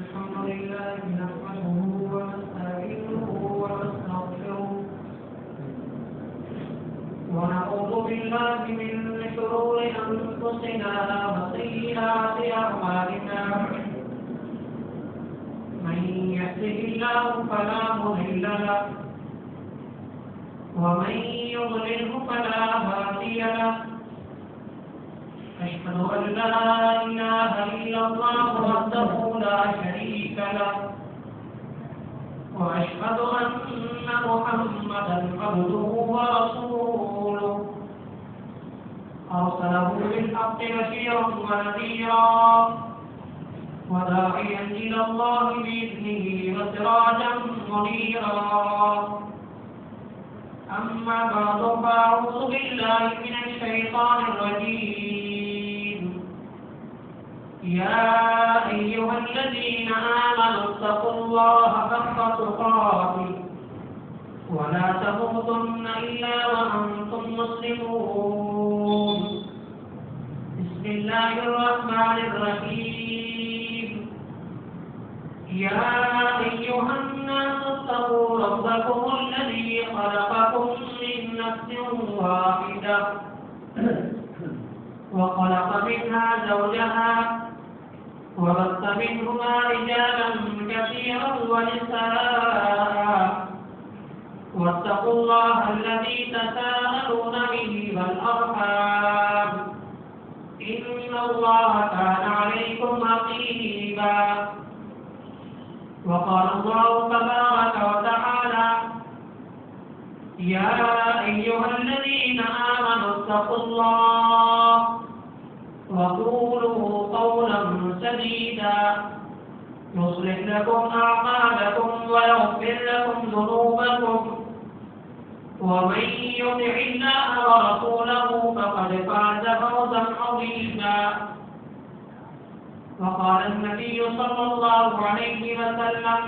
الحمد لله نحمده ونستعينه ونستغفره ونعوذ بالله من شرور أنفسنا وسيئات أعمالنا من يهده الله فلا مضل له ومن يضلله فلا هادي له أشهد أن لا إله إلا الله وحده لا شريك له وأشهد أن محمدا عبده ورسوله أرسله بالحق بشيرا ونذيرا وداعيا إلى الله بإذنه وسراجا منيرا أما بعد فأعوذ بالله من الشيطان الرجيم يا أيها الذين آمنوا اتقوا الله حق تقاته ولا تموتن إلا وأنتم مسلمون بسم الله الرحمن الرحيم يا أيها الناس اتقوا ربكم الذي خلقكم من نفس واحدة وخلق منها زوجها وبث منهما رجالا كثيرا ونساء واتقوا الله الذي تساءلون به والأرحام إن الله كان عليكم رقيبا وقال الله تبارك وتعالى يا أيها الذين آمنوا اتقوا الله وقولوا قولا سديدا يصلح لكم أعمالكم ويغفر لكم ذنوبكم ومن يطع الله ورسوله فقد فاز فوزا عظيما وقال النبي صلى الله عليه وسلم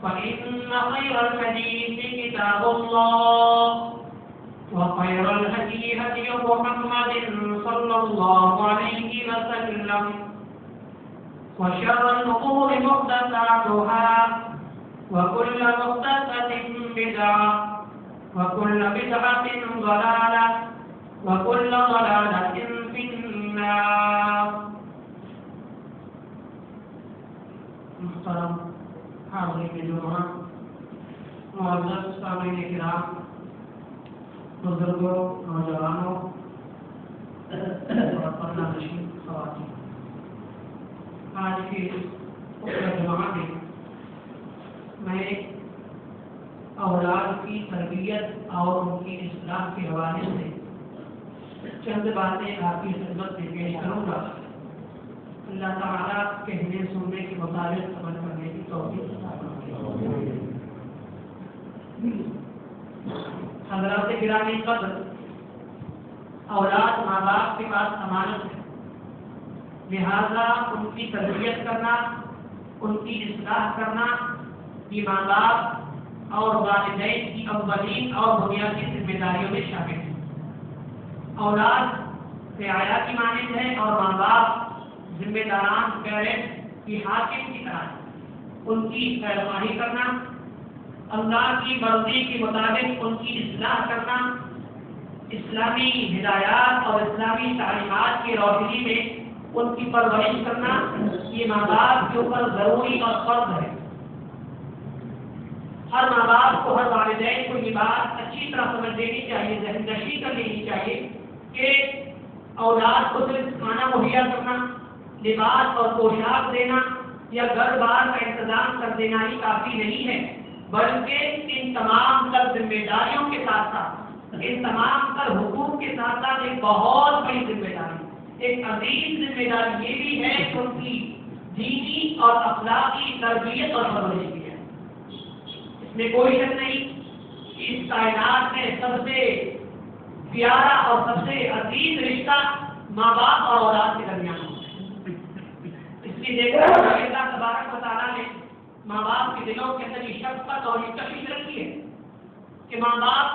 فإن خير الحديث كتاب الله وخير الهدي هدي محمد صلى الله عليه وسلم وشر الأمور محدثاتها وكل محدثة بدعة وكل بدعة ضلالة وكل ضلالة في النار. محترم حاضرین جمعہ، معزز سامعین کرام، بزرگوں، نوجوانوں اور پردہ نشین خواتین، آج کی جمعہ میں میں اولاد کی تربیت اور ان کی اصلاح کے حوالے سے چند باتیں آپ کی خدمت میں پیش کروں گا. اللہ تعالیٰ کہنے سننے کے مطابق عمل کرنے کی توفیق عطا فرمائے. حضرات گرامی قدر، اولاد ماں باپ کے پاس امانت ہے، لہذا ان کی تربیت کرنا، ان کی اصلاح کرنا یہ ماں باپ اور والدین کی اولین اور بنیادی ذمہ داریوں میں شامل ہے. اولاد رعایا کی مانند ہے اور ماں باپ ذمہ داران پیرنٹ کی حاکم کی طرح ان کی پیروی کرنا، اللہ کی مرضی کے مطابق ان کی اصلاح کرنا، اسلامی ہدایات اور اسلامی تعلیمات کی روشنی میں ان کی پرورش کرنا، یہ ماں باپ کے اوپر ضروری اور فرض ہے. ہر ماں باپ کو، ہر والدین کو یہ بات اچھی طرح سمجھ لینی چاہیے، ذہن نشی کر لینی چاہیے کہ اولاد کو صرف کھانا مہیا کرنا، لباس اور پوشاک دینا یا گھر بار کا انتظام کر دینا ہی کافی نہیں ہے، بلکہ ان تمام تر ذمہ داریوں کے ساتھ ساتھ، ان تمام تر حقوق کے ساتھ ساتھ ایک بہت بڑی ذمہ داری، ایک عظیم ذمہ داری یہ بھی ہے کہ ان کی دینی اور اخلاقی تربیت اور پرورش کی ہے. اس میں کوئی شک نہیں کہ اس کائنات میں سب سے پیارا اور سب سے عزیز رشتہ ماں باپ اور اولاد کے درمیان ہے. اس لیے دیکھا اللہ تبارک و تعالیٰ نے ماں باپ کے دلوں کے اندر یہ شفقت اور یہ کشش رکھی ہے کہ ماں باپ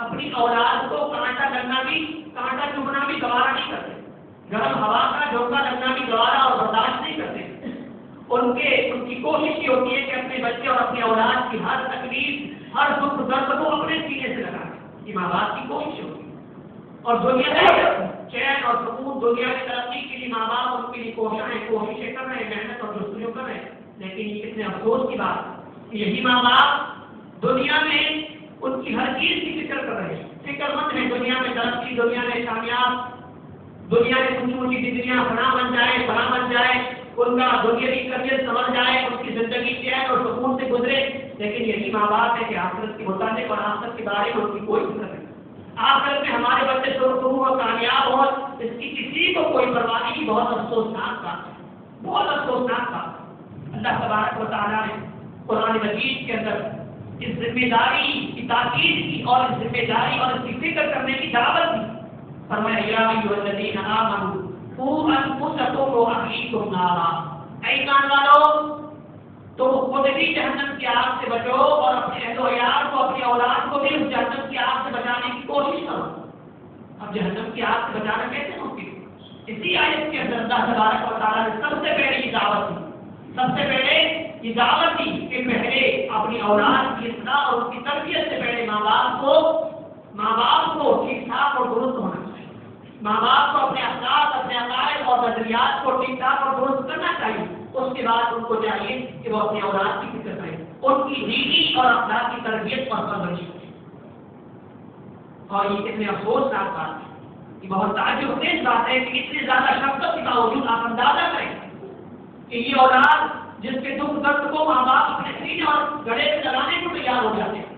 اپنی اولاد کو کانٹا چبھنا بھی گوارا نہیں کرتے، گرم ہوا کا جھونکا لگنا بھی گوارا اور برداشت نہیں کرتے. ان کی کوشش یہ ہوتی ہے کہ اپنے بچے اور اپنے اولاد کی ہر تکلیف ہر دکھ درد کو اپنے سینے سے لگائیں. یہ ماں باپ کی کوشش ہوتی ہے. اور دنیا میں چین اور سکون دنیا کی ترقی کے لیے ماں باپ ان کے لیے کوششیں کر رہے ہیں, محنت اور جستجو کر رہے ہیں. لیکن یہ کتنے افسوس کی بات ہے کہ یہی ماں باپ دنیا میں ان کی ہر چیز کی فکر کر رہے ہیں, فکر مند ہیں دنیا میں ترقی, دنیا میں کامیاب, دنیا میں اونچی اونچی ڈگریاں بنا بن جائے, ان کا دنیاوی کریئر سمجھ جائے, ان کی زندگی چین اور سکون سے گزرے. لیکن یہی ماں باپ ہے کہ آخرت کے متعلق اور آخرت کے بارے میں ان کی کوئی فکر نہیں. آخرت میں ہمارے بچے شروع اور کامیاب ہو, اس کی کسی کو کوئی پرواہ نہیں. بہت افسوسناک بات ہے, بہت افسوسناک بات. اللہ تبارک و تعالیٰ نے قرآن مجید کے اندر اس ذمہ داری کی تاکید کی اور اس ذمہ داری اور اس کی فکر کرنے کی دعوت دی. فرمایا یا ایھا الذین آمنوا قوا انفسکم واہلیکم نارا, اے ایمان والو تم خود بھی جہنم کی آگ سے بچو اور اپنے اہل و عیال کو, اپنی اولاد کو بھی اس جہنم کی آگ سے بچانے کی کوشش کرو. اب جہنم کی آگ سے بچانا کیسے ممکن؟ اسی آیت کے اندر اللہ تبارک و تعالیٰ نے سب سے پہلے یہ دعوت دی, سب سے پہلے یہ دعوت دی کہ پہلے اپنی اولاد کی اصلاح اور اس کی تربیت سے پہلے ماں باپ کو ٹھیک ٹھاک اور درست ہونا چاہیے. ماں باپ کو اپنے اخلاق, اپنے عقائد اور نظریات کو ٹھیک ٹھاک اور درست کرنا چاہیے. اس کے بعد ان کو چاہیے کہ وہ اپنی اولاد کی فکر کریں, ان کی دینی اور اخلاقی تربیت اور پرورش کریں. اور یہ کتنے افسوسناک بات ہے, یہ بہت تعجب خیز بات ہے کہ اتنی زیادہ شفقت کے باوجود آپ اندازہ کریں کہ یہ اولاد جس کے دکھ درد کو ماں باپ اپنے سینے اور گڑے میں لگانے کو تیار ہو جاتے ہیں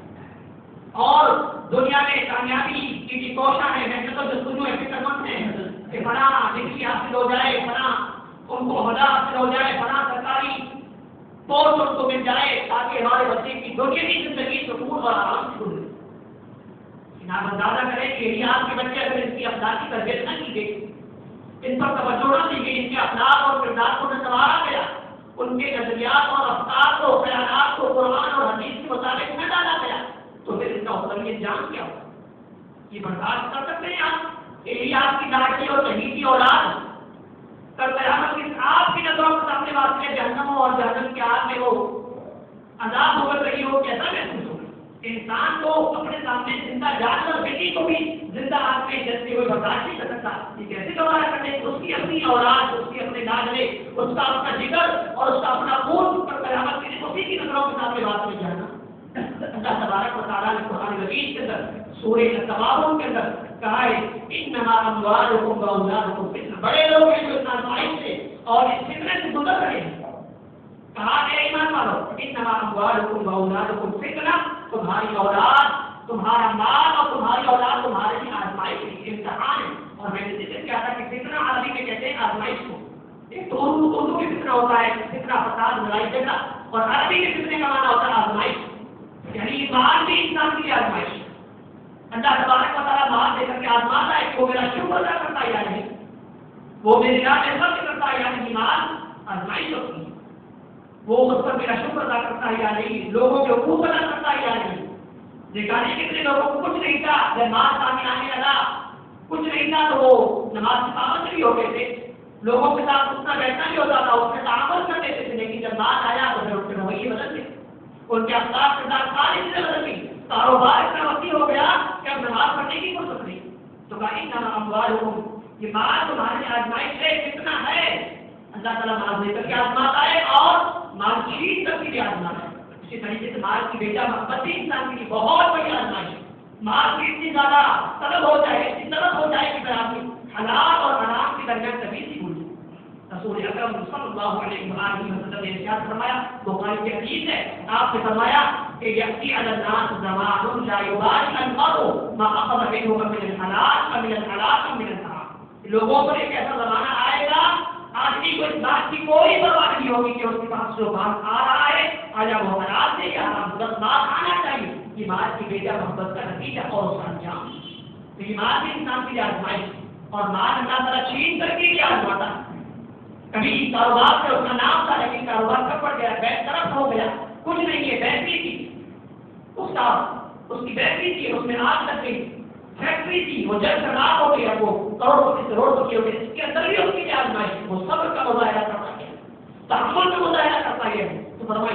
اور دنیا میں کامیابی کی کوشاں ہے, محنت اور جستجو ہے, فکر مند ہے کہ فلاں ڈگری حاصل ہو جائے, فلاں ان کو عہدہ حاصل ہو جائے, فلاں سرکاری پوسٹ ان کو مل جائے تاکہ ہمارے بچے کی دنیا کی زندگی سکون اور آرام سے گزرے. آپ اندازہ کریں کہ یہی آپ کے بچے اگر اس کی اخلاقی تربیت نہ کی گئی, ان پر توجہ نہ دی گئی, ان کے اخلاق اور کردار کو نہ سنوارا گیا, ان کے نظریات اور افکار کو, خیالات کو قرآن اور حدیث کے مطابق نہ ڈالا گیا, تو پھر اس کا اصلیت جان کیا ہوگا؟ یہ برداشت کر سکتے ہیں آپ کہ یہ آپ کی لاڈلی اور شہیدی اولاد کل قیامت کی آپ کی نظروں کے سامنے واقع جہنم اور جہنم کے آگ میں وہ عذاب ہو رہی ہو, کیسا محسوس ہوگا؟ انسان کو اپنے سامنے زندہ جانور بیٹی کو بھی زندہ آگ میں جلتے ہوئے برداشت نہیں کر سکتا. یہ کیسے گوارا کرتے ہیں؟ اس کی اپنی اولاد, اس کی اپنے لاڈلے, اس کا اپنا جگر اور اس کا اپنا خون پر قیامت کے دن اسی کی نظروں کے سامنے بات میں جانا. اللہ تبارک و تعالیٰ نے قرآن مجید کے اندر سورہ التغابن کے اندر کہا ہے انما اموالکم واولادکم فتنہ, بڑے لوگ ہیں جو اس آزمائش سے اور اس فتنے سے گزر رہے ہیں. کہا کہ ایمان والو انما اموالکم واولادکم فتنہ, تمہاری اولاد, تمہارا مال اور تمہاری اولاد تمہارے لیے آزمائش ہے, امتحان ہے. اور میں نے ذکر کیا تھا کہ فتنہ عربی میں کہتے ہیں آزمائش کو. ایک تو اردو میں فتنہ ہوتا ہے, فتنہ فساد لڑائی جھگڑا, اور عربی میں فتنے کا معنی ہوتا ہے آزمائش, یعنی مال بھی انسان کی آزمائش. اللہ تبارک و تعالیٰ مال دے کر کے آزماتا ہے کہ وہ میرا شکر ادا کرتا ہے یا نہیں, وہ میری راہ میں خرچ کرتا ہے یا نہیں. مال آزمائش ہوتی ہے, وہ اس پر میرا شکر ادا کرتا ہے یا نہیں, لوگوں کے حقوق ادا کرتا ہے یا نہیں. دیکھا نہیں کتنے لوگوں کو کچھ نہیں تھا, جب مال سامنے آنے لگا کچھ نہیں تھا تو وہ نماز کی پابند بھی ہو گئے تھے, لوگوں کے ساتھ اتنا بیٹھنا بھی ہوتا تھا, اس سے تعامل کر دیتے تھے. لیکن جب مال آیا تو پھر ان کے رویے بدل گئے, ان کے اخلاق کردار ساری چیزیں بدل گئی, کاروبار اتنا وسیع ہو گیا کہ اب نماز پڑھنے کی فرصت نہیں. تو کہا انما اموالکم, یہ مال تمہارے آزمائش ہے, کتنا ہے. اللہ تعالیٰ مال دے کر کے آزماتا ہے اور مال چھین کر کے بھی آزماتا ہے. اسی طریقے سے مال کی بیٹا محبت بھی انسان کے لیے بہت بڑی آزمائش ہے. مال کی اتنی زیادہ طلب ہو جائے, اتنی طلب ہو جائے کہ پھر آدمی حلال اور حرام کے درمیان کبھی نہیں بھول. رسول اکرم صلی اللہ علیہ وسلم نے ارشاد فرمایا, بخاری کی حدیث ہے, آپ نے فرمایا کہ یأتی علی الناس زمان لا یبالی المرء ما اخذ منه من الحلال ومن الحلال ومن الحرام. لوگوں پر ایک ایسا زمانہ آئے گا آدمی کو اس بات کی کوئی پرواہ نہیں ہوگی کہ اس کے پاس جو مال آ رہا ہے آیا وہ حلال سے یا حرام, بس مال آنا چاہیے. یہ مال کی بیٹا محبت کا نتیجہ اور اس کا انجام. تو یہ مال بھی انسان کی آزمائش, اور مال اللہ تعالیٰ چھین کر کے کیا آزماتا ہے. کبھی کاروبار سے اس کا نام تھا لیکن کاروبار کب پڑ گیا, بیک طرف ہو گیا, کچھ نہیں ہے, بیٹری تھی اس کی بیٹری تھی, اس میں آگ لگ گئی, فیکٹری تھی, وہ جل خراب ہو گیا, وہ کروڑوں سے ہو گئے. اس کے اندر بھی اس کی آزمائش, وہ صبر کا مظاہرہ کرتا گیا, تحمل کا مظاہرہ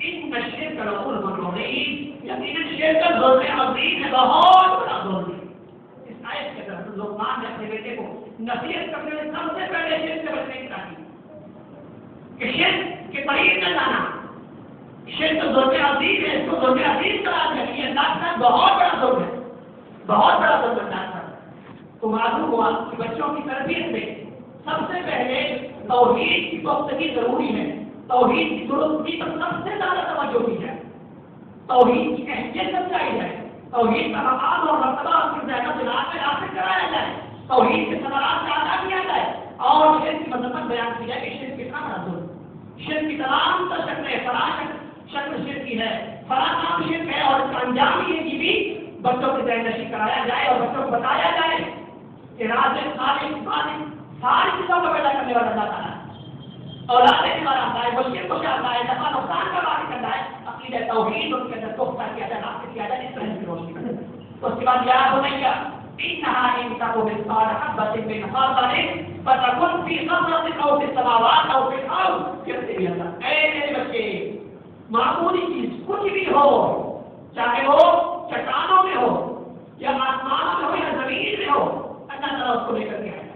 ان الشرک لظلم عظیم، یقیناً شرک ظلم عظیم ہے، بہت بڑا ظلم ہے۔ اس آیت کے اندر لقمان نے اپنے بیٹے کو نصیحت کرتے ہوئے سب سے پہلے شرک سے بچنے کی تعلیم کہ شرک کے قریب نہ جانا، شرک ظلم عظیم ہے، اس کو ظلم عظیم قرار دیا کہ یہ اللہ کا بہت بڑا ظلم ہے، بہت بڑا ظلم اللہ کا۔ تو معلوم ہوا کہ بچوں کی تربیت میں سب سے پہلے توحید کی پختگی ضروری ہے، توحید کی درستی پر سب سے زیادہ توجہ کی جائے، توحید کی اہمیت سمجھائی جائے، توحید کا مقام اور مرتبہ اس کی ذہن و دماغ میں حاصل کرایا جائے، توحید کے ثمرات سے آگاہ کیا جائے اور شرک کی مذمت بیان کی جائے کہ شرک کتنا بڑا ظلم، شرک کی تمام تر شکلیں، فلاں شکل شرک کی ہے، فلاں نام شرک ہے، اور اس کا انجام یہ کی بھی بچوں کو ذہن نشی کرایا جائے اور بچوں کو بتایا جائے کہ رازق خالق مالک ساری چیزوں کو پیدا کرنے والا اللہ تعالیٰ ہے، اولاد دینے والا اللہ ہے، مشکل کو چاہتا ہے، نفع نقصان کا مالک کرتا ہے، عقیدہ توحید ان کے اندر پختہ کیا جائے، نافذ کیا جائے، اس طرح کی روشنی میں۔ اس کے بعد یاد بنیا انہا ان تکو مثقال حبۃ من خردل فتکن فی صخرۃ او فی السماوات او فی الارض یأتی بها اللہ۔ اے میرے بچے، معمولی چیز کچھ بھی ہو، چاہے وہ چٹانوں میں ہو یا آسمانوں میں ہو یا زمین میں ہو، اللہ تعالیٰ اس کو لے کر کے آئے گا۔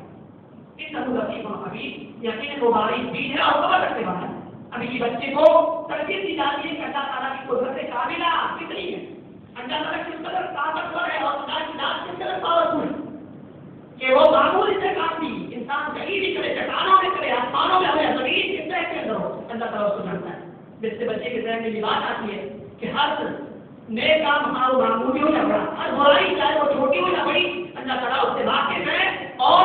انہ لطیف خبیر، یقیناً وہ باریک بین ہے اور خبر رکھنے والا ہے۔ ابھی یہ بچے کو تربیت دی جاتی ہے کہ اللہ تعالیٰ کی قدرت کاملہ کتنی ہے، اللہ تعالیٰ کس قدر طاقتور ہے اور اللہ کی ذات کس قدر پاورفل ہے کہ وہ معمولی سے کام بھی انسان کہیں بھی کرے، چٹانوں میں کرے، آسمانوں میں ہو یا زمین کس طرح کے اندر ہو، اللہ تعالیٰ اس کو جانتا ہے۔ جس سے بچے کے ذہن میں یہ بات آتی ہے کہ ہر نیک کام ہمارا معمولی ہو یا بڑا، ہر برائی چاہے وہ چھوٹی ہو یا بڑی، اللہ تعالیٰ اس سے واقف ہے اور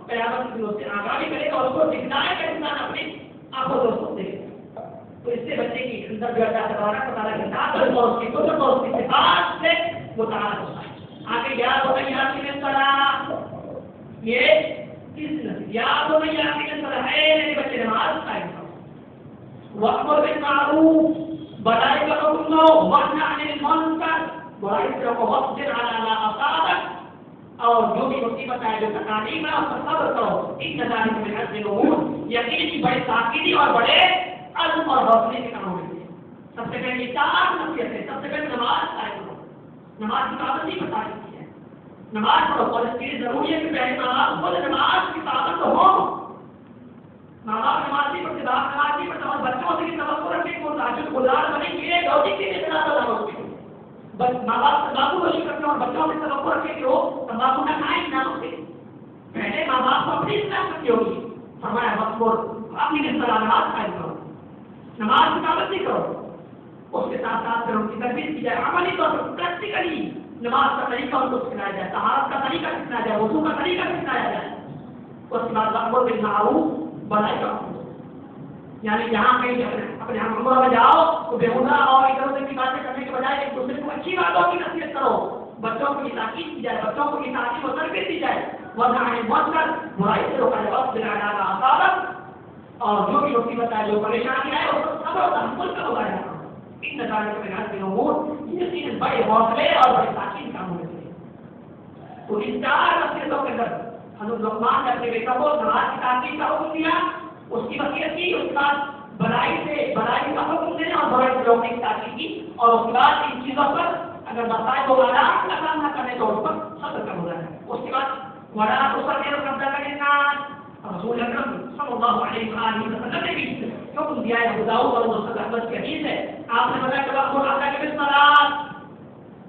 قیامت کے دن اس سے آگاہ بھی کرے گا، اس کو دکھلائے گا انسان اپنی آنکھوں سے اس کو دیکھے گا۔ تو اس سے بچے کی اندر جو اللہ تبارک و تعالیٰ کی طاقت اور اس کی قدرت اور اس کی صفات سے متعارف ہوتا ہے۔ آگے یاد ہو گئی آپ کی صلاح، یہ کس نصیب یاد ہو گئی آپ کی صلاح ہے میرے بچے نماز قائم کرو، وأمر بالمعروف، بڑائی کا حکم دو، ورنہ عن المنکر، برائی سے روکو، واصبر علی ما اصابک، اور جو بھی مصیبت ہے جو تکالیف ہے اس پر صبر کرو، ان ذلک من عزم الامور، یقین کی بڑے تاکیدی اور بڑے عزم اور حوصلے کے کاموں میں سے۔ سب سے پہلے چار نصیحتیں، سب سے پہلے نماز قائم کرو، نماز کی پابندی بتا دی ہے، نماز پڑھو، اور اس کے لیے ضروری ہے کہ پہلے ماں باپ خود نماز کی پابند ہو، ماں باپ نماز نہیں پڑھتے، باپ نماز نہیں پڑھتے اور بچوں سے بھی توقع رکھیں کہ وہ تہجد گزار بنے، یہ لوجک کے لیے زیادہ ہوتی ہے۔ بس ماں باپ تمباکو نوشی کرتے ہیں اور بچوں سے توقع رکھیں کہ وہ تمباکو نہ کھائیں نہ روکیں۔ پہلے ماں باپ کو اپنی اصلاح کرنی ہوگی، فرمایا وقت اپنی اصلاح نماز قائم کرو، نماز کی پابندی کرو، اس کے ساتھ ساتھ پھر ان کی تربیت کی جائے، عملی طور پر پریکٹیکلی نماز کا طریقہ ان کو سکھلایا جائے، طہارت کا طریقہ سکھلایا جائے، وضو کا طریقہ سکھلایا جائے۔ اس کے بعد وأمر بالمعروف، بڑائی کا حکم، یعنی جہاں کہیں اپنے ہم عمر میں جاؤ تو بےہودہ اور ادھر ادھر کی باتیں کرنے کے بجائے ایک دوسرے کو اچھی باتوں کی نصیحت کرو، بچوں کو یہ تاکید کی جائے، بچوں کو یہ تعلیم و تربیت دی جائے، ورنہ عن المنکر، برائی سے روکا جائے، واصبر علی ما اصابک، اور جو بھی مصیبت ہے جو پریشانی ہے اس پر صبر و تحمل کا مظاہرہ کرو، ان ذلک من عزم الامور، یقیناً بڑے حوصلے اور بڑے تاکید کاموں میں سے۔ تو ان چار نصیحتوں کے اندر حضرت لقمان نے اپنے بیٹوں کو نماز کی تاکید کا حکم دیا، اس کی وصیت کی، اس کے بعد بڑائی کا حکم دینے اور برائی سے روکنے کی تاکید کی، اور اس کے بعد ان چیزوں پر اگر مسائل کو آرام کا سامنا کرنے تو اس پر صبر کا مظاہرہ ہے۔ اس کے بعد ولا تصغر قبلك للناس، رسول اکرم صلی اللہ علیہ وآلہ وسلم نے بھی حکم دیا ہے، ابو داؤد اور مسند احمد کی حدیث ہے، آپ نے بتایا کہ وقت اللہ کے بالصلاۃ،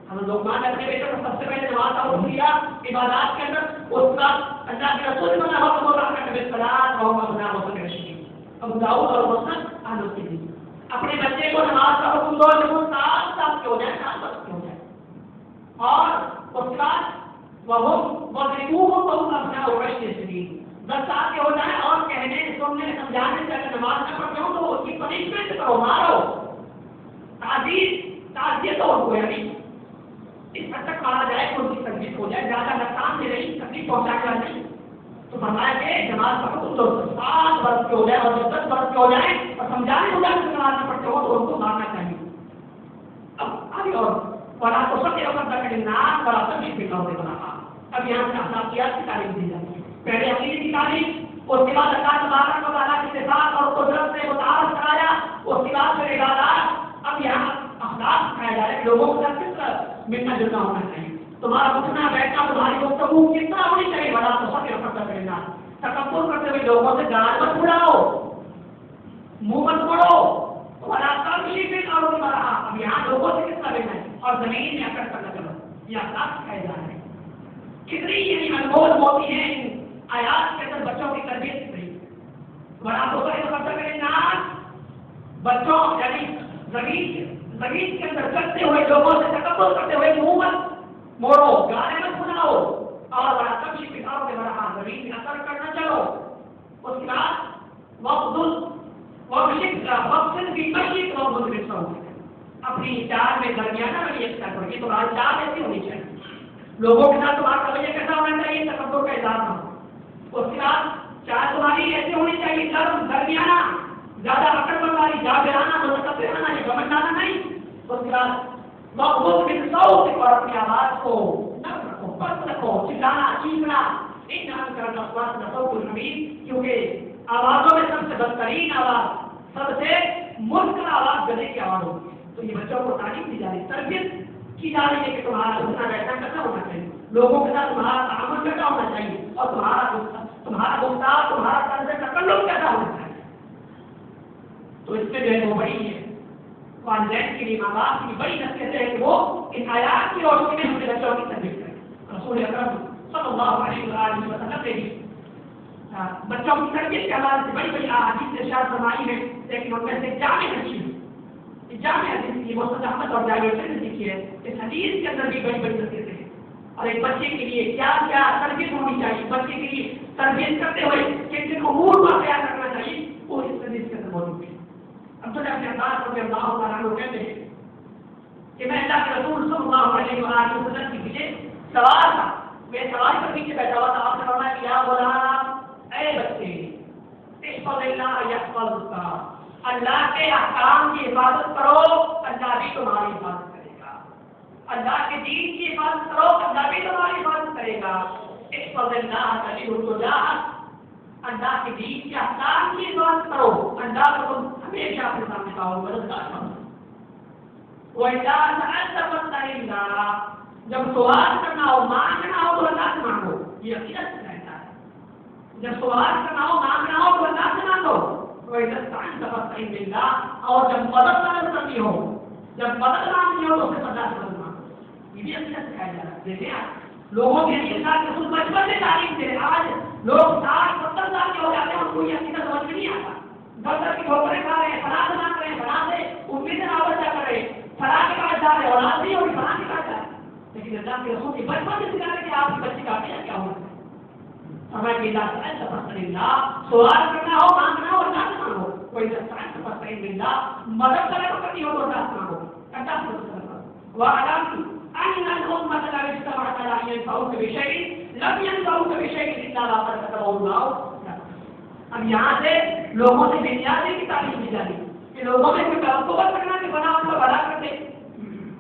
ہم لقمان نے اپنے بیٹے کو سب سے پہلے نماز کا حکم دیا عبادات کے اندر، اس کا اللہ کے رسول نے حکم دیا کہ بالصلاۃ اور ابنا وسلم ابو داؤد اور مسند احمد کی حدیث۔ اپنے بچے کو نماز کا حکم دو جب وہ 7 سال کے ہو جائے، 7 سال کے ہو جائے، اور اس کے بعد وَضْرِبُوهُمْ وَهُمْ أَبْنَاءُ 10 سنين، 10 سال کے ہو جائیں اور کہنے سننے سمجھانے سے اگر نماز نہ پڑھتے ہو تو اس کی پنشمنٹ کرو، مارو، تعزیت ہو ان کو، یعنی اس حد تک مارا جائے کہ ان کی تکلیف ہو جائے، زیادہ نقصان دے رہی، تکلیف پہنچانے والا نہیں۔ تو فرمایا کہ نماز کا حکم دو 7 برس کے ہو جائے، اور جب 10 برس کے ہو جائیں اور سمجھانے ہو جائے کہ نماز نہ پڑھتے ہو تو ان کو مارنا چاہیے۔ اب آگے اور ولا تصغر قبلك للناس ولا تمشي في الأرض مرحا، اب یہاں سے اخلاقیات کی تعلیم دی جاتی ہے، پہلے عقیدے کی تعلیم، اس کے بعد اللہ تبارک و تعالیٰ کی صفات اور قدرت سے متعارف کرایا، اس کے بعد پھر عبادات ملنا جلنا ہونا چاہیے. تمہارا اٹھنا بیٹھنا تمہاری گفتگو کتنا ہونی چاہیے بڑا تکبر کرتے ہوئے لوگوں سے گال مت اڑاؤ, منہ مت موڑو. تمہارا اب یہاں لوگوں سے کتنا لینا ہے اور زمین میں اکڑ کر چلو, یہ اخلاق سکھائے جا رہے ہیں. کتنی یعنی انمول موتی ہیں ان آیات کے اندر بچوں کی تربیت کی گئی. بڑا کریں ناچ بچوں یعنی زمین کے اندر چلتے ہوئے لوگوں سے تکبر کرتے ہوئے منہ مت موڑو, گانے مت سناؤ, اور بڑا تمشی پکاؤ کے بڑا زمین میں اثر کرنا چلو. اس کے بعد اپنی چال میں درمیانہ میں اختیار کرو. یہ تمہاری چال ایسی ہونی چاہیے, لوگوں کے ساتھ تمہارا رویہ کیسا ہونا چاہیے, تکبر کا اظہار نہ ہو. اس کے بعد چال تمہاری ایسی ہونی چاہیے درمیانہ, زیادہ اکڑ والی جابرانہ متکبرانہ یا گھمنڈانہ نہیں. اس کے بعد اور اپنی آواز کو نرم رکھو, پست رکھو, چلانا چیخنا نہیں نام کرنا. کیونکہ آوازوں میں سب سے بدترین آواز, سب سے مشکل آواز گلے کی آواز ہوتی ہے. تو یہ بچوں کو تعلیم دی جا رہی ہے, تربیت کی جا رہی ہے کہ تمہارا اٹھنا بیٹھنا کیسا ہونا چاہیے, لوگوں کے ساتھ تمہارا تعامل کیسا ہونا چاہیے, اور تمہارا گفتار تمہارا طرز تکلم کیسا ہونا چاہیے. تو اس میں جو ہے وہ بڑی ہے والدین کے لیے, ماں باپ کی بڑی نصیحت ہے کہ وہ ان آیات کی روشنی میں اپنے بچوں کی تربیت کریں. رسول اکرم صلی اللہ علیہ وسلم نے بھی بچوں کی تربیت کے حوالے سے بڑی بڑی احادیث ارشاد فرمائی ہے, لیکن ان میں سے جامع حدیث کی مستد احمد اور جابر سے لکھی ہے. اس حدیث کے اندر بھی بڑی بڑی نصیحتیں ہیں, اور ایک بچے کے لیے کیا کیا تربیت ہونی چاہیے, بچے کے لیے تربیت کرتے ہوئے کن کن امور کا خیال رکھنا چاہیے, وہ اس حدیث کے اندر موجود ہے. عبداللہ بن عباس رضی اللہ تعالیٰ عنہ کہتے ہیں کہ میں اللہ کے رسول صلی اللہ علیہ وسلم کے پیچھے سوار تھا, میں سوار پر پیچھے بیٹھا ہوا تھا. آپ نے فرمایا کہ یا غلام, اے بچے, احفظ اللہ یحفظک, اللہ کے احکام کی حفاظت کرو, اللہ بھی تمہاری حفاظت کرے گا. اللہ کے دین کی حفاظت کرو, اللہ بھی تمہاری حفاظت کرے گا. احفظ اللہ تجدہ تجاہک, اللہ کے دین کے احکام کی حفاظت کرو, اللہ کو تم ہمیشہ اپنے سامنے پاؤ, مددگار پاؤ. وَإِذَا سَأَلْتَ فَاسْأَلِ اللَّهَ, جب سوال کرنا ہو مانگنا ہو تو اللہ سے مانگو. یہ عقیدت سے رہتا ہے. جب سوال کرنا ہو مانگنا ہو تو اللہ سے مانگو. وَإِذَا اسْتَعَنْتَ فَاسْتَعِنْ بِاللَّهِ, اور جب مدد طلب کرنی ہو, جب مدد مانگنی ہو تو صرف اللہ سے مدد مانگو. یہ بھی عقیدت سکھایا جا رہا ہے. دیکھیں آپ لوگوں کے لیے اللہ کے رسول بچپن سے تعلیم دے. آج لوگ 60-70 سال کے ہو جاتے ہیں, ان کو یہ عقیدت سمجھ میں نہیں آتا. دفتر کی ٹھوکریں کھا رہے ہیں, فلاں سے مانگ رہے ہیں, فلاں سے امید سے نابچہ کر رہے ہیں, فلاں کے پاس جا رہے ہیں, اولاد نہیں ہوگی, فلاں کے پاس جا رہے ہیں. لیکن اللہ کے رسول کی بچپن سے سکھا رہے کہ آپ کی بچی کا عقیدہ کیا ہونا ہے. ہمیں کہ اللہ سے فاستعن باللہ, سوال کرنا ہو مانگنا ہو اللہ سے مانگو. کوئی فاستعن باللہ, مدد کرنی ہو تو اللہ سے مانگو, اللہ سے مدد کرو. وَاعْلَمْ أَنَّ الْأُمَّةَ لَوِ اجْتَمَعَتْ عَلَىٰ أَن يَنفَعُوكَ بِشَيْءٍ لَمْ يَنفَعُوكَ بِشَيْءٍ إِلَّا مَا قَدْ كَتَبَهُ اللَّهُ. اب یہاں سے لوگوں سے بنیادی کی تعلیم دی جا رہی ہے کہ لوگوں میں کوئی توقع رکھنا کہ فلاں ان کا بھلا کر دے,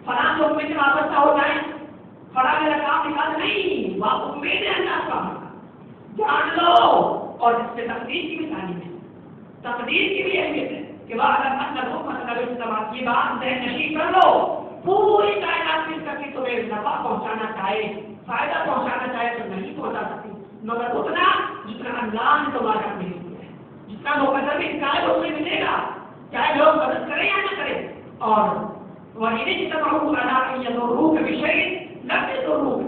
فلاں سے امید سے وابستہ ہو جائیں, فلاں میرا کام نکال. نہیں, وہ امید ہے اللہ کا, جان لو. اور اس سے تقدیر کی بھی تعلیم ہے, تقدیر کی بھی اہمیت ہے کہ وہ اگر یہ بات ذہن نشین کر لو, پوری کائنات مل کر کے تمہیں نفع پہنچانا چاہے, فائدہ پہنچانا چاہے تو نہیں پہنچا سکتی, مگر اتنا جتنا اللہ نے تمہارا نہیں کیا ہے, جتنا مقدر بھی چاہے اس میں ملے گا, چاہے لوگ مدد کریں یا نہ کریں. اور وَإِنِ اجْتَمَعُوا عَلَىٰ أَن يَضُرُّوكَ بِشَيْءٍ لَمْ يَضُرُّوكَ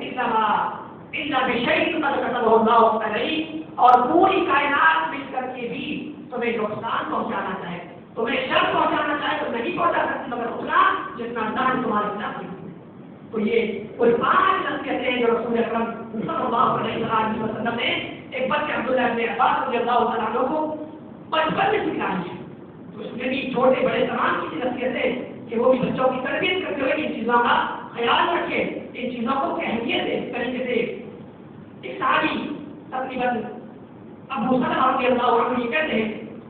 إِلَّا بِشَيْءٍ قَدْ كَتَبَهُ اللَّهُ عَلَيْكَ. اور پوری کائنات مل کر کے بھی تمہیں نقصان پہنچانا چاہے, تمہیں شر پہنچانا چاہے تو نہیں پہنچا سکتی, مگر اتنا جتنا اللہ نے تمہارے خلاف کی. تو یہ کوئی 5 نصیحتیں ہیں جو رسول اکرم صلی اللہ علیہ وسلم نے ایک بچے عبداللہ بن عباس رضی اللہ تعالیٰ عنہ کو بچپن میں سکھائی ہے. تو اس میں بھی چھوٹے بڑے تمام کی نصیحتیں کہ وہ بھی بچوں کی تربیت کرتے ہوئے ان چیزوں کا خیال رکھے, ان چیزوں کو اہمیت دے. اس طریقے سے ایک صحابی تقریباً ابو سلمہ رضی اللہ عنہ یہ کہتے ہیں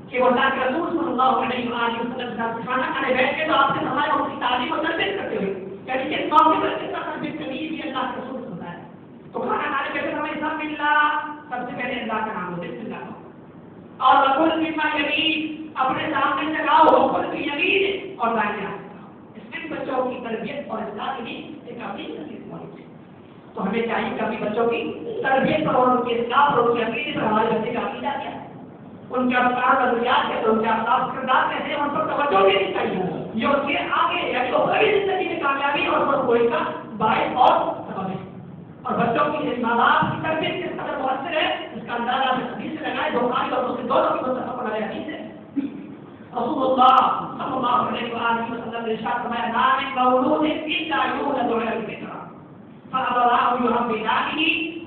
کہ وہ اللہ کے رسول صلی اللہ علیہ وسلم کے ساتھ کھانا کھانے بیٹھ کے تو آپ سے ہمارے ان کی تعلیم اور تربیت کرتے ہوئے, یعنی اس موقع پر کس طرح تربیت کرنی ہے یہ اللہ کے رسول سے بتایا. تو کھانا کھانے بیٹھے ہمیں سب ملنا, سب سے پہلے اللہ کا نام ہو, بسم اللہ کا, اور وکل مما یمین, اپنے سامنے لگاؤ, وکل کی یمین اور دائیں ہاتھ. اس میں بھی بچوں کی تربیت اور اصلاح کے لیے ایک اپنی تربیت ہونی چاہیے. تو ہمیں چاہیے کہ اپنی بچوں کی تربیت پر اور ان کے اصلاح پر ان کے عقیدے پر ہمارے بچے کا عقیدہ کیا ہے, ان کے افکار ضروریات کیا ہے, ان کے اخلاق کردار کیسے ہیں, ان پر توجہ دینی چاہیے. یہ اس کے آگے یعنی وہ بڑی زندگی میں کامیابی اور کوئی کا باعث اور سبب ہے. اور بچوں کی ماں باپ کی تربیت کس قدر مؤثر ہے اس کا اندازہ ہمیں حدیث سے لگائے. بخاری اور مسلم دونوں کی متفق علیہ حدیث ہے. رسول اللہ صلی اللہ علیہ وسلم نے ارشاد فرمایا لا من مولود الا یولد علی الفطرہ فابواه یحودانه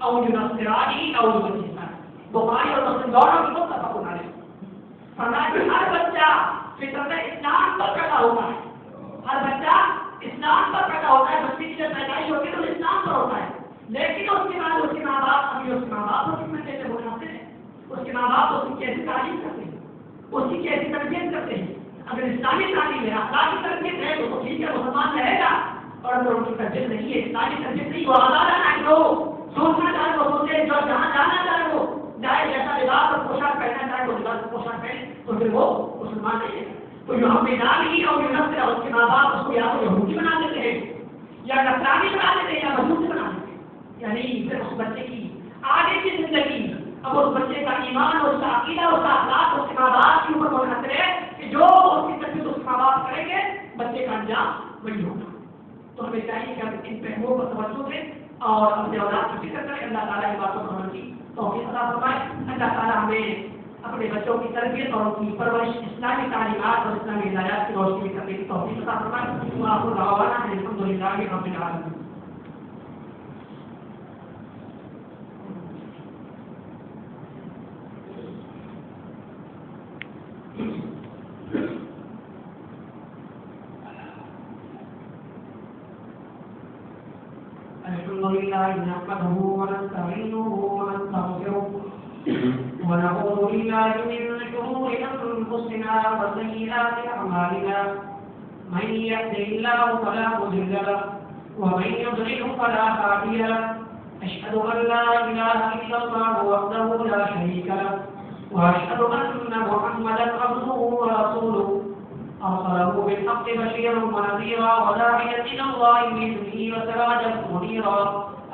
او ینصرانه او یمجسانه. بخاری اور مسلم دونوں کی متفق علیہ. فرمایا کہ ہر بچہ فطرت اسلام پر پیدا ہوتا ہے, ہر بچہ اسلام پر پیدا ہوتا ہے. بچے کی جب پیدائش ہوتی ہے تو اسلام پر ہوتا ہے, لیکن اس کے بعد اس کے ماں باپ ابھی اس کے ماں باپ اس میں کیسے بناتے ہیں, اس کے ماں باپ اس کی کیسی تعلیم کرتے ہیں, اس کی کیسی تربیت کرتے ہیں. اگر اسلامی تعلیم ہے, اخلاقی تربیت ہے تو ٹھیک ہے, مسلمان رہے گا. اور اگر ان کی تربیت نہیں ہے, اسلامی تربیت نہیں, وہ آزاد ہے جو سوچنا چاہے وہ سوچے, جو جہاں جانا چاہے وہ جائے, جیسا لباس اور پوشاک پہننا چاہے وہ لباس اور پوشاک پہنے, تو پھر وہ مسلمان نہیں ہے. تو جو ہم نام ہی اور یونس اس کے ماں باپ اس کو یا تو یہودی بنا دیتے ہیں یا نصرانی بنا دیتے ہیں یا مجوسی بنا دیتے ہیں. یعنی پھر اس بچے کی آگے کی زندگی, اب اس بچے کا ایمان اور اس کا عقیدہ, اس کا اخلاق اس کے ماں باپ کے اوپر منحصر ہے کہ جو اس کی تربیت اس کے ماں باپ کریں گے بچے کا انجام وہی ہوگا. تو ہمیں چاہیے کہ ہم ان پہلوؤں پر توجہ دیں اور اپنے اولاد کی فکر کریں. اللہ تعالیٰ کی باتوں پر عمل کی توفیق عطا فرمائے. اللہ تعالیٰ ہمیں اپنے بچوں کی تربیت اور ان کی پرورش اسلامی تعلیمات اور اسلامی ہدایات کی روشنی میں کرنے کی توفیق عطا فرمائے. وآخر دعوانا ان الحمدللہ رب العالمین. الحمد لله نحمده ونستعينه ونستغفره ونعوذ بالله من شرور أنفسنا وسيئات أعمالنا. من يهده الله فلا مضل له ومن يضلل فلا هادي له. أشهد أن لا إله إلا الله وحده لا شريك له وأشهد أن محمدا عبده ورسوله أرسله بالحق بشيرا ونذيرا وداعيا إلى الله بإذنه وسراجا منيرا.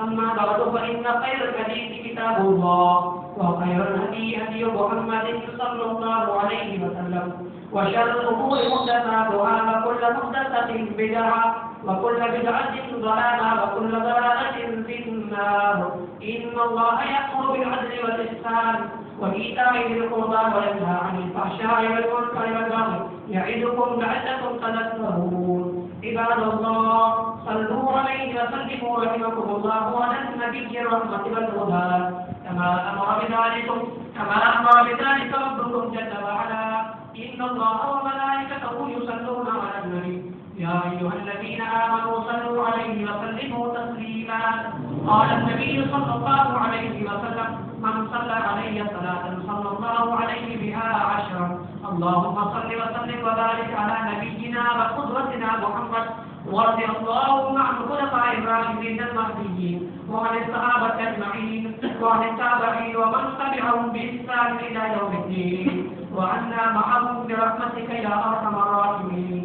أما بعد فإن خير الحديث كتاب الله وخير الهدي هدي محمد صلى الله عليه وسلم وشر الأمور محدثاتها وكل محدثة بدعة وكل بدعة ضلالة وكل ضلالة في النار. إن الله يأمر بالعدل والإحسان وإيتاء ذي القربى وينهى عن الفحشاء والمنكر والبغي يعظكم لعلكم تذكرون. عباد الله صلوا عليه وسلموا رحمكم الله على النبي الرحمة والهدى كما أمر بذلك ربكم جل وعلا. إن الله وملائكته يصلون على النبي يا أيها الذين آمنوا صلوا عليه وسلموا تسليما. قال النبي صلى الله عليه وسلم من صلى علي صلاة صلى الله عليه بها 10. اللهم صل وسلم وبارك على نبينا وقدوتنا محمد ورضي اللهم عن خلفاء الراشدين المهديين وعن الصحابة أجمعين وعن التابعين ومن تبعهم بإحسان إلى يوم الدين وعنا معهم برحمتك يا أرحم الراحمين.